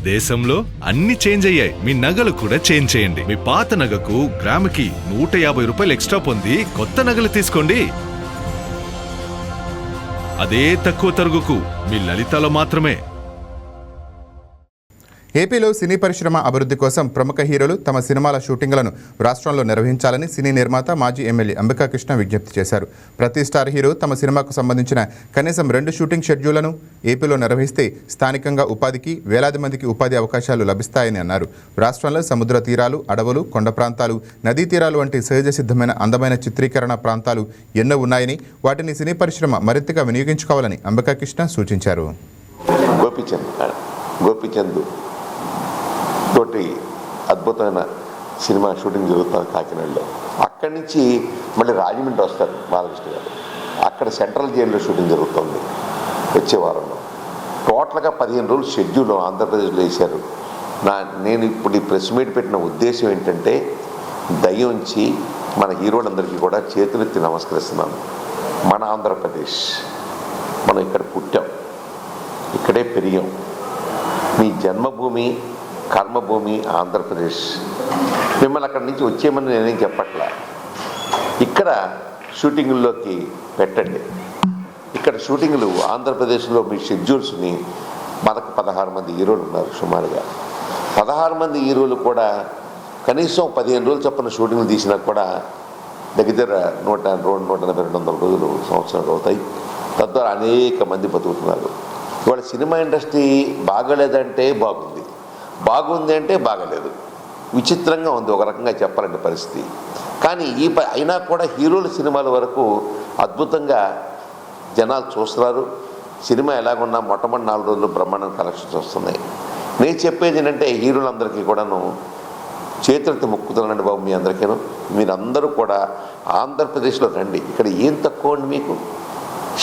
దేశంలో అన్ని చేంజ్ అయ్యాయి, మీ నగలు కూడా చేంజ్ చేయండి. మీ పాత నగకు గ్రాముకి 150 రూపాయలు ఎక్స్ట్రా పొంది కొత్త నగలు తీసుకోండి. అదే తక్కువ తరుగుకు మీ లలితలో మాత్రమే. ఏపీలో సినీ పరిశ్రమ అభివృద్ధి కోసం ప్రముఖ హీరోలు తమ సినిమాల షూటింగ్లను రాష్ట్రంలో నిర్వహించాలని సినీ నిర్మాత మాజీ ఎమ్మెల్యే అంబికా కృష్ణ విజ్ఞప్తి చేశారు. ప్రతి స్టార్ హీరో తమ సినిమాకు సంబంధించిన కనీసం 2 షూటింగ్ షెడ్యూళ్లను ఏపీలో నిర్వహిస్తే స్థానికంగా ఉపాధికి వేలాది మందికి ఉపాధి అవకాశాలు లభిస్తాయని అన్నారు. రాష్ట్రంలో సముద్ర తీరాలు, అడవులు, కొండ ప్రాంతాలు, నదీ తీరాలు వంటి సహజ సిద్ధమైన అందమైన చిత్రీకరణ ప్రాంతాలు ఎన్నో ఉన్నాయని, వాటిని సినీ పరిశ్రమ మరింతగా వినియోగించుకోవాలని అంబికా కృష్ణ సూచించారు. గోపిచంద్ తోటి అద్భుతమైన సినిమా షూటింగ్ జరుగుతుంది కాకినాడలో. అక్కడి నుంచి మళ్ళీ రాజమండ్రి వస్తారు బాలకృష్ణ గారు. అక్కడ సెంట్రల్ జైల్లో షూటింగ్ జరుగుతుంది వచ్చే వారంలో. టోటల్గా 15 రోజులు షెడ్యూల్ ఆంధ్రప్రదేశ్లో వేశారు. నేను ఇప్పుడు ఈ ప్రెస్ మీట్ పెట్టిన ఉద్దేశం ఏంటంటే, దయించి మన హీరోలందరికీ కూడా చేతులెత్తి నమస్కరిస్తున్నాను. మన ఆంధ్రప్రదేశ్, మనం ఇక్కడ పుట్టాం, ఇక్కడే పెరిగాం. మీ జన్మభూమి, కర్మభూమి ఆంధ్రప్రదేశ్. మిమ్మల్ని అక్కడి నుంచి వచ్చేయమని నేనేం చెప్పట్లా. ఇక్కడ షూటింగుల్లోకి పెట్టండి. ఇక్కడ షూటింగ్లు ఆంధ్రప్రదేశ్లో మీ షెడ్యూల్స్ని, మనకు 16 మంది హీరోలు ఉన్నారు సుమారుగా. 16 మంది హీరోలు కూడా కనీసం 15 రోజులు చొప్పున షూటింగ్లు తీసినా కూడా దగ్గర 180-200 రోజులు సంవత్సరాలు అవుతాయి. తద్వారా అనేక మంది బతుకుతున్నారు. ఇవాళ సినిమా ఇండస్ట్రీ బాగలేదంటే బాగుంది, బాగుంది అంటే బాగలేదు. విచిత్రంగా ఉంది ఒక రకంగా చెప్పాలంటే పరిస్థితి. కానీ అయినా కూడా హీరోల సినిమాల వరకు అద్భుతంగా జనాలు చూస్తున్నారు. సినిమా ఎలాగున్నా మొట్టమొదటి 4 రోజులు బ్రహ్మాండం కలెక్షన్స్ వస్తున్నాయి. నేను చెప్పేది ఏంటంటే, హీరోలందరికీ కూడాను చేతులెత్తి మొక్కుతున్నానండి బాబు మీ అందరికీను. మీరందరూ కూడా ఆంధ్రప్రదేశ్లో రండి. ఇక్కడ ఏం తక్కువ అండి మీకు?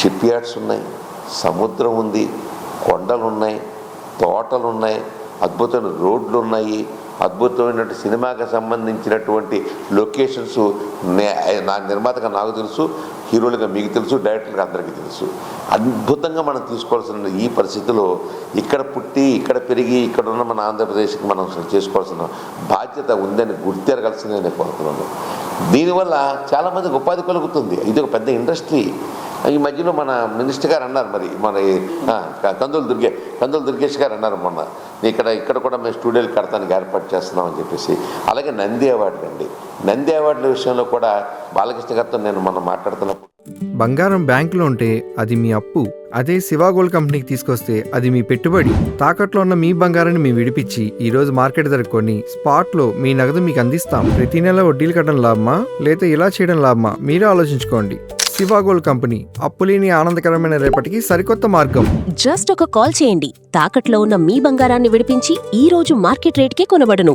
షిప్ యార్డ్స్ ఉన్నాయి, సముద్రం ఉంది, కొండలు ఉన్నాయి, తోటలు ఉన్నాయి, అద్భుతమైన రోడ్లు ఉన్నాయి, అద్భుతమైనటువంటి సినిమాకి సంబంధించినటువంటి లొకేషన్స్. నా నిర్మాతగా నాకు తెలుసు, హీరోలుగా మీకు తెలుసు, డైరెక్టర్గా అందరికీ తెలుసు. అద్భుతంగా మనం తీసుకోవాల్సిన ఈ పరిస్థితిలో ఇక్కడ పుట్టి, ఇక్కడ పెరిగి, ఇక్కడ ఉన్న మన ఆంధ్రప్రదేశ్కి మనం చేసుకోవాల్సిన బాధ్యత ఉందని గుర్తెరగాల్సిందే నేను కోరుతున్నాను. దీనివల్ల చాలామందికి ఉపాధి కలుగుతుంది. ఇది ఒక పెద్ద ఇండస్ట్రీ. ఈ మధ్యలో మన మినిస్టర్ గారు అన్నారు, మరి మన కందులు దుర్గేష్ గారు అన్నారు మొన్న, ఇక్కడ కూడా మేము స్టూడియోలు కడతానికి ఏర్పాటు చేస్తున్నామని చెప్పేసి. అలాగే నంది అవార్డులు అండి, నంది అవార్డుల విషయంలో కూడా బాలకృష్ణ గారితో నేను మొన్న మాట్లాడుతున్నప్పుడు, బంగారం బ్యాంకులో ఉంటే అది మీ అప్పు, అదే శివా గోల్డ్ కంపెనీకి తీసుకొస్తే అది మీ పెట్టుబడి. తాకట్లో ఉన్న మీ బంగారాన్ని మేము విడిపించి ఈ రోజు మార్కెట్ ధర కొని స్పాట్లో మీ నగదు మీకు అందిస్తాం. ప్రతి నెల వడ్డీలు కట్టడం లాభమా లేదా ఇలా చేయడం లాభమా మీరే ఆలోచించుకోండి. శివా గోల్డ్ కంపెనీ, అప్పులేని ఆనందకరమైన రేపటికి సరికొత్త మార్గం. జస్ట్ ఒక కాల్ చేయండి. తాకట్లో ఉన్న మీ బంగారాన్ని విడిపించి ఈ రోజు మార్కెట్ రేట్కే కొనబడును.